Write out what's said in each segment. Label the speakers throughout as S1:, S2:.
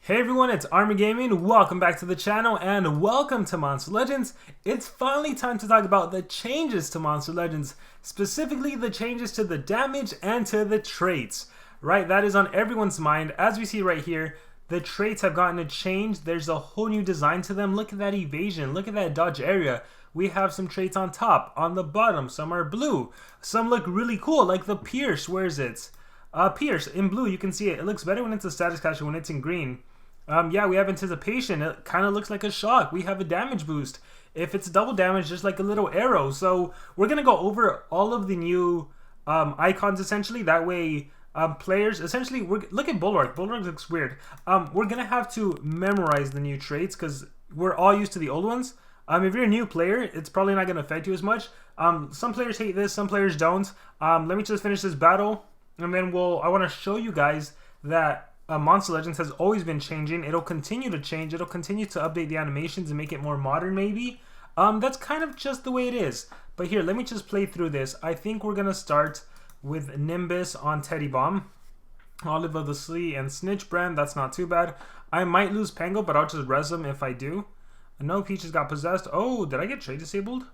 S1: Hey everyone, it's Army Gaming. Welcome back to the channel and welcome to Monster Legends. It's finally time to talk about the changes to Monster Legends, specifically the changes to the damage and to the traits. Right, that is on everyone's mind. As we see right here, the traits have gotten a change. There's a whole new design to them. Look at that evasion, look at that dodge area. We have some traits on top, on the bottom, some are blue. Some look really cool, like the Pierce. Where is it? Pierce, in blue, you can see it. It looks better when it's a status catcher, when it's in green. Yeah, we have anticipation. It kind of looks like a shock. We have a damage boost. If it's double damage, just like a little arrow. So we're going to go over all of the new icons, essentially. That way, players, essentially, look at Bulwark. Bulwark looks weird. We're going to have to memorize the new traits because we're all used to the old ones. If you're a new player, it's probably not going to affect you as much. Some players hate this, some players don't. Let me just finish this battle, and then I want to show you guys that Monster Legends has always been changing. It'll continue to change. It'll continue to update the animations and make it more modern, maybe. That's kind of just the way it is. But here, let me just play through this. I think we're going to start with Nimbus on Teddy Bomb. Olive of the Sea and Snitch Brand. That's not too bad. I might lose Pango, but I'll just res him if I do. No, Peaches got possessed. Oh, did I get trade disabled?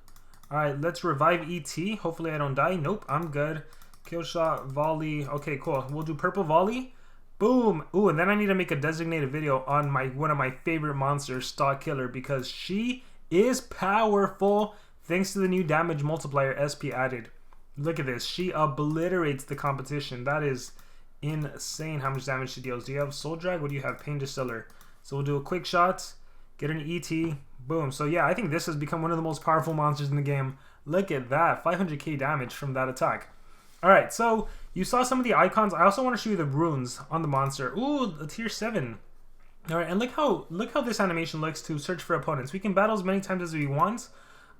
S1: Alright, let's revive ET. Hopefully I don't die. Nope, I'm good. Kill shot, volley. Okay, cool. We'll do purple volley. Boom! Ooh, and then I need to make a designated video on one of my favorite monsters, Stock Killer, because she is powerful thanks to the new damage multiplier SP added. Look at this. She obliterates the competition. That is insane how much damage she deals. Do you have Soul Drag? What do you have? Pain Distiller. So we'll do a quick shot, get an ET, boom. So yeah, I think this has become one of the most powerful monsters in the game. Look at that. 500k damage from that attack. Alright, so you saw some of the icons. I also want to show you the runes on the monster. Ooh, a tier 7. Alright, and look how this animation looks to search for opponents. We can battle as many times as we want.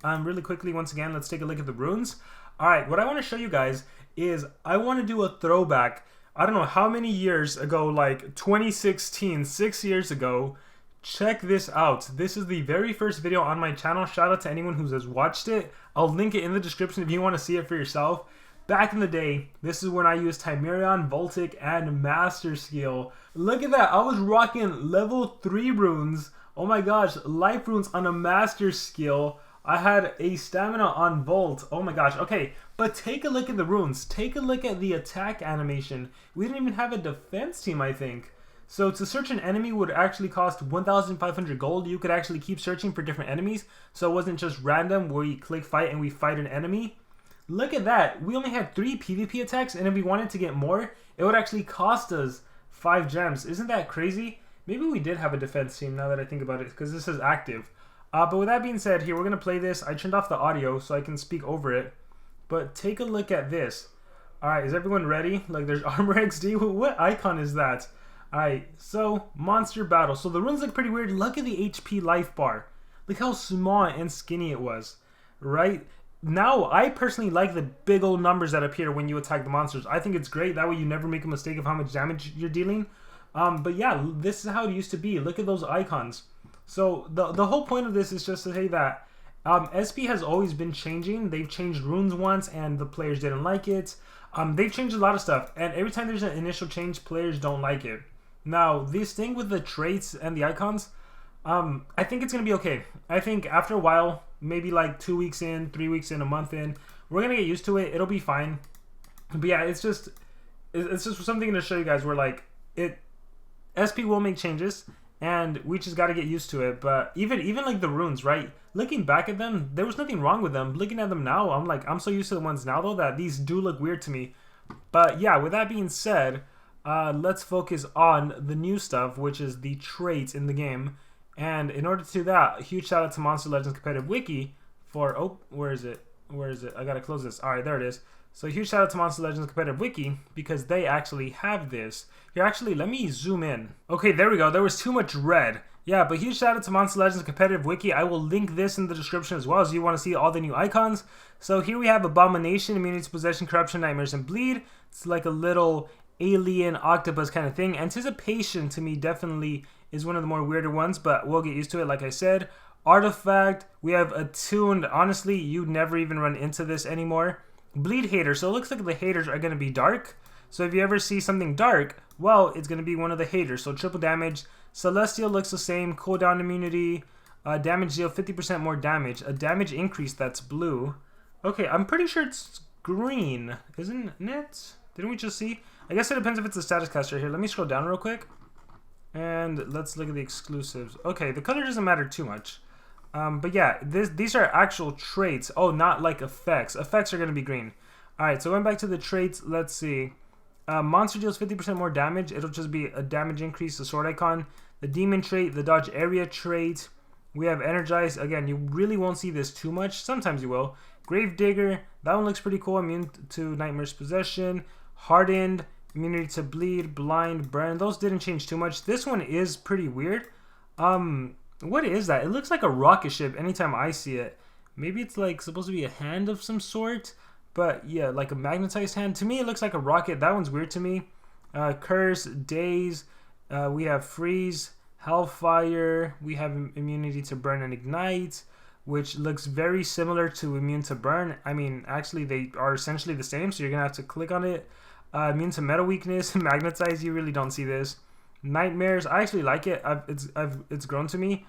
S1: Really quickly, once again, let's take a look at the runes. Alright, what I want to show you guys is I want to do a throwback. I don't know how many years ago, like 2016, 6 years ago. Check this out. This is the very first video on my channel. Shout out to anyone who has watched it. I'll link it in the description if you want to see it for yourself. Back in the day, this is when I used Timerion, Voltic, and Master Skill. Look at that. I was rocking level 3 runes. Oh my gosh, life runes on a Master Skill. I had a stamina on Volt. Oh my gosh. Okay, but take a look at the runes. Take a look at the attack animation. We didn't even have a defense team, I think. So to search an enemy would actually cost 1,500 gold. You could actually keep searching for different enemies. So it wasn't just random where you click fight and we fight an enemy. Look at that. We only had 3 PvP attacks, and if we wanted to get more, it would actually cost us 5 gems. Isn't that crazy? Maybe we did have a defense team now that I think about it, because this is active. But with that being said, here, we're going to play this. I turned off the audio so I can speak over it. But take a look at this. Alright, is everyone ready? Like, there's Armor XD. What icon is that? Alright, so, monster battle. So the runes look pretty weird. Look at the HP life bar. Look how small and skinny it was. Right? Now, I personally like the big old numbers that appear when you attack the monsters. I think it's great. That way you never make a mistake of how much damage you're dealing. But yeah, this is how it used to be. Look at those icons. So the whole point of this is just to say that SP has always been changing. They've changed runes once and the players didn't like it. They've changed a lot of stuff. And every time there's an initial change, players don't like it. Now, this thing with the traits and the icons, I think it's going to be okay. I think after a while, maybe like 2 weeks in, 3 weeks in, a month in, we're going to get used to it. It'll be fine. But yeah, it's just something to show you guys where like SP will make changes and we just got to get used to it. But even like the runes, right? Looking back at them, there was nothing wrong with them. Looking at them now, I'm so used to the ones now though that these do look weird to me. But yeah, with that being said, let's focus on the new stuff, which is the traits in the game. And in order to do that, a huge shout out to Monster Legends Competitive Wiki for, oh, where is it? Where is it? I gotta close this. Alright, there it is. So a huge shout out to Monster Legends Competitive Wiki because they actually have this. Here, actually, let me zoom in. Okay, there we go. There was too much red. Yeah, but huge shout out to Monster Legends Competitive Wiki. I will link this in the description as well, so you want to see all the new icons. So here we have Abomination, Immunity to Possession, Corruption, Nightmares, and Bleed. It's like a little alien octopus kind of thing. Anticipation to me definitely is one of the more weirder ones, but we'll get used to it like I said. Artifact, we have Attuned. Honestly, you'd never even run into this anymore. Bleed Hater, so it looks like the haters are going to be dark. So if you ever see something dark, well, it's going to be one of the haters. So triple damage, Celestial looks the same. Cooldown immunity. Damage deal 50% more damage. A damage increase that's blue. Okay, I'm pretty sure it's green, isn't it? Didn't we just see? I guess it depends if it's a status caster here. Let me scroll down real quick. And let's look at the exclusives. Okay, the color doesn't matter too much. But yeah, these are actual traits. Oh, not like effects. Effects are going to be green. Alright, so going back to the traits, let's see. Monster deals 50% more damage. It'll just be a damage increase, the sword icon. The demon trait, the dodge area trait. We have energized. Again, you really won't see this too much. Sometimes you will. Gravedigger, that one looks pretty cool. Immune to nightmare's possession. Hardened, immunity to bleed, blind, burn. Those didn't change too much. This one is pretty weird. What is that? It looks like a rocket ship anytime I see it. Maybe it's like supposed to be a hand of some sort. But yeah, like a magnetized hand. To me, it looks like a rocket. That one's weird to me. Curse, daze. We have freeze, hellfire. We have immunity to burn and ignite, which looks very similar to immune to burn. I mean, actually, they are essentially the same, so you're going to have to click on it. Immune to metal weakness, magnetize. You really don't see this. Nightmares. I actually like it. It's grown to me.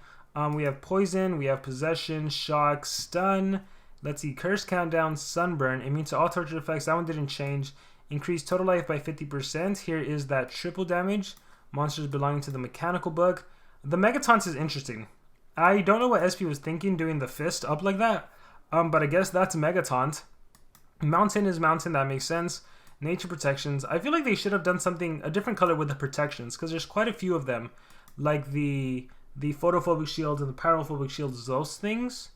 S1: We have poison. We have possession, shock, stun. Let's see, curse countdown, sunburn, immune to all torture effects. That one didn't change. Increase total life by 50%. Here is that triple damage. Monsters belonging to the mechanical bug. The Megataunt is interesting. I don't know what SP was thinking doing the fist up like that. But I guess that's Megataunt. Mountain is mountain, that makes sense. Nature protections. I feel like they should have done something, a different color with the protections, because there's quite a few of them. Like the photophobic shield and the pyrophobic shields, those things.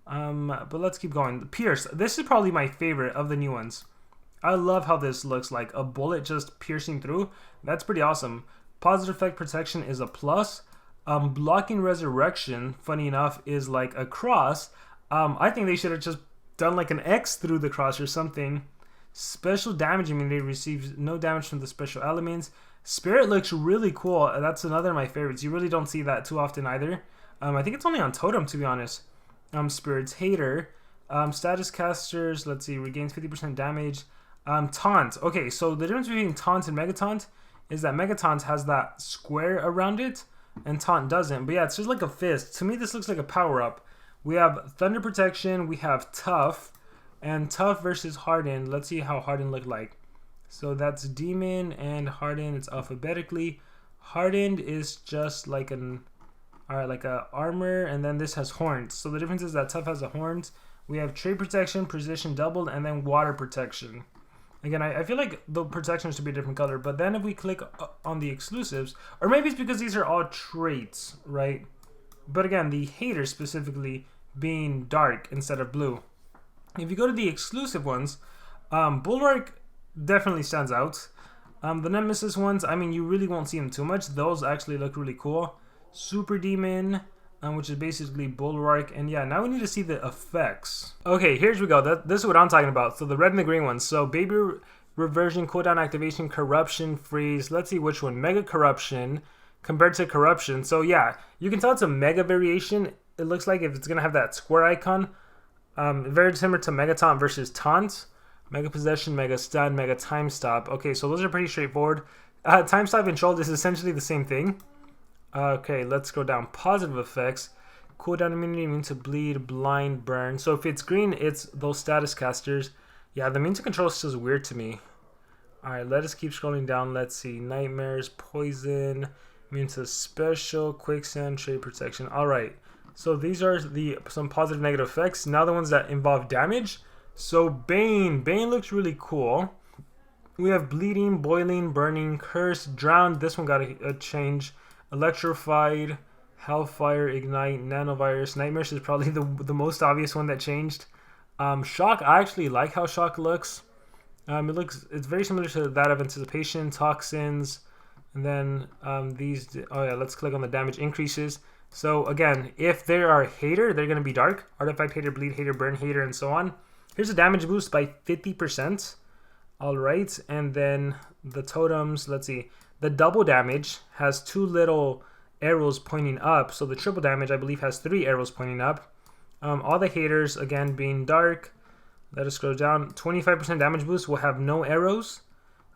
S1: But let's keep going. The Pierce. This is probably my favorite of the new ones. I love how this looks like a bullet just piercing through. That's pretty awesome. Positive effect protection is a plus. Blocking resurrection, funny enough, is like a cross. I think they should have just done like an X through the cross or something. Special damage immunity receives no damage from the special elements. Spirit looks really cool. That's another of my favorites. You really don't see that too often either. I think it's only on Totem, to be honest. Spirit's Hater. Status casters, let's see, regains 50% damage. Taunt. Okay, so the difference between Taunt and Megataunt is that Megataunt has that square around it, and Taunt doesn't. But yeah, it's just like a fist. To me, this looks like a power-up. We have Thunder Protection, we have Tough, and Tough versus Hardened. Let's see how Hardened look like. So that's Demon and Hardened. It's alphabetically. Hardened is just like an... Alright, like a armor, and then this has horns. So the difference is that Tough has the horns. We have trade protection, precision doubled, and then water protection. Again, I feel like the protection should be a different color, but then if we click on the exclusives, or maybe it's because these are all traits, right? But again, the Hater specifically being dark instead of blue. If you go to the exclusive ones, Bulwark definitely stands out. The Nemesis ones, I mean, you really won't see them too much. Those actually look really cool. Super Demon, which is basically Bulwark, and yeah, now we need to see the effects. Okay, here's we go. This is what I'm talking about. So the red and the green ones. So Baby Reversion, Cooldown Activation, Corruption, Freeze. Let's see which one. Mega Corruption compared to Corruption. So yeah, you can tell it's a Mega variation. It looks like if it's going to have that square icon. Very similar to Megataunt versus Taunt. Mega Possession, Mega Stun, Mega Time Stop. Okay, so those are pretty straightforward. Time Stop and Control is essentially the same thing. Okay, let's go down. Positive effects. Cooldown immunity, immune to bleed, blind, burn. So if it's green, it's those status casters. Yeah, the immune to control is just weird to me. Alright, let us keep scrolling down. Let's see. Nightmares, poison, immune to special, quicksand, trade protection. Alright, so these are some positive negative effects. Now the ones that involve damage. So Bane. Bane looks really cool. We have bleeding, boiling, burning, curse, drowned. This one got a change. Electrified, Hellfire, Ignite, Nanovirus. Nightmares is probably the most obvious one that changed. Shock, I actually like how Shock looks. It's very similar to that of Anticipation, Toxins, and then these. Oh yeah, let's click on the damage increases. So again, if they are Hater, they're gonna be dark. Artifact Hater, Bleed Hater, Burn Hater, and so on. Here's a damage boost by 50%. All right, and then the totems. Let's see. The double damage has 2 little arrows pointing up. So the triple damage, I believe, has 3 arrows pointing up. All the haters, again, being dark. Let us scroll down. 25% damage boost will have no arrows.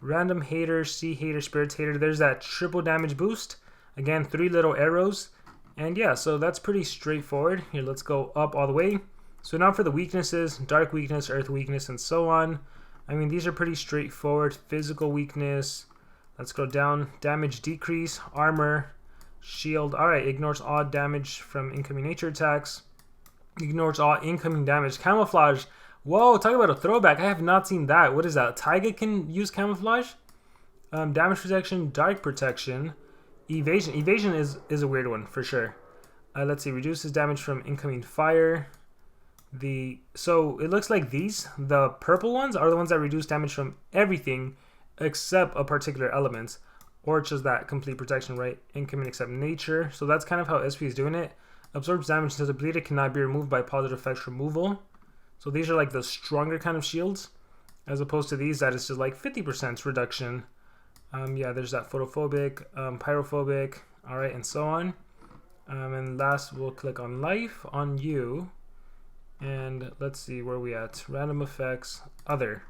S1: Random hater, sea hater, spirits hater. There's that triple damage boost. Again, 3 little arrows. And yeah, so that's pretty straightforward. Here, let's go up all the way. So now for the weaknesses, dark weakness, earth weakness, and so on. I mean, these are pretty straightforward. Physical weakness. Let's go down. Damage decrease, armor, shield. Alright, ignores all damage from incoming nature attacks. Ignores all incoming damage. Camouflage. Whoa, talk about a throwback. I have not seen that. What is that? Taiga can use camouflage? Damage protection, dark protection. Evasion. Evasion is a weird one for sure. Let's see. Reduces damage from incoming fire. So it looks like the purple ones are the ones that reduce damage from everything except a particular element, or just that complete protection, right? Incoming except nature. So that's kind of how SP is doing it. Absorbs damage until depleted, cannot be removed by positive effects removal. So these are like the stronger kind of shields, as opposed to these that is just like 50% reduction. Yeah, there's that photophobic, pyrophobic, all right, and so on. And last, we'll click on life on you. And let's see where we at. Random effects, other.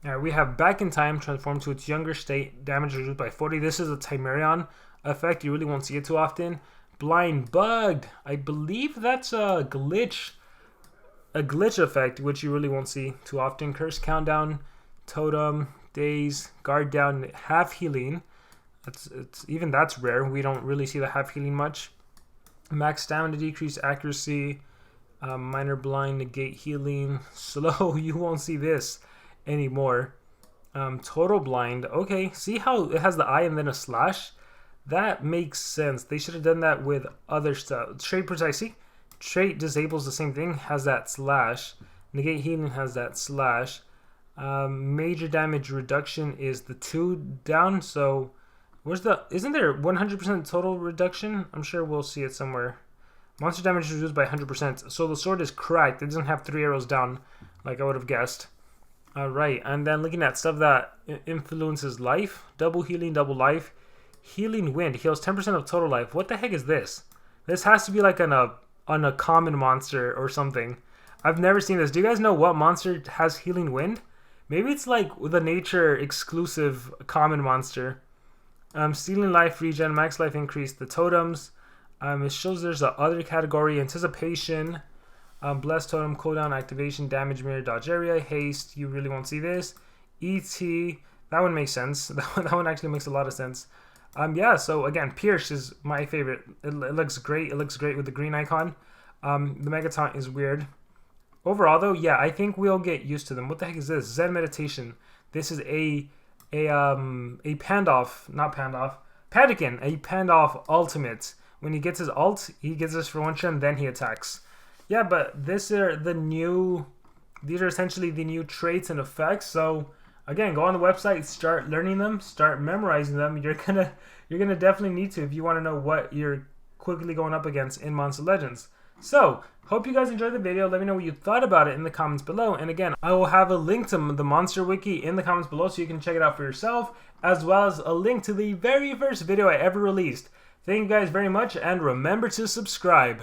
S1: All right, we have back in time, transformed to its younger state, damage reduced by 40. This is a Timerion effect. You really won't see it too often. Blind bugged. I believe that's a glitch effect, which you really won't see too often. Curse countdown, totem, daze, guard down, half healing. That's rare. We don't really see the half healing much. Max stamina decrease, accuracy, minor blind, negate healing, slow. You won't see this anymore. Total blind. Okay, see how it has the eye and then a slash? That makes sense. They should have done that with other stuff. Trait precisely. Trait disables the same thing, has that slash. Negate healing has that slash. Major damage reduction is the 2 down. So isn't there 100% total reduction? I'm sure we'll see it somewhere. Monster damage is reduced by 100%. So the sword is cracked. It doesn't have 3 arrows down like I would have guessed. Alright, and then looking at stuff that influences life. Double healing, double life. Healing wind heals 10% of total life. What the heck is this? This has to be like on a common monster or something. I've never seen this. Do you guys know what monster has healing wind? Maybe it's like the nature exclusive common monster. Stealing life regen, max life increase, the totems. It shows there's a other category, anticipation, blessed totem, cooldown, activation, damage mirror, dodge area, haste. You really won't see this. ET, that one makes sense. That one actually makes a lot of sense. Yeah, so again, Pierce is my favorite. It looks great. It looks great with the green icon. The Megaton is weird. Overall, though, yeah, I think we'll get used to them. What the heck is this? Zen meditation. This is a Pandoff, not Pandoff, Padakin, a Pandoff ultimate. When he gets his ult, he gets this for 1 turn, then he attacks. Yeah, but these are essentially the new traits and effects. So again, go on the website, start learning them, start memorizing them. You're gonna definitely need to if you want to know what you're quickly going up against in Monster Legends. So, hope you guys enjoyed the video. Let me know what you thought about it in the comments below. And again, I will have a link to the Monster Wiki in the comments below so you can check it out for yourself, as well as a link to the very first video I ever released. Thank you guys very much, and remember to subscribe.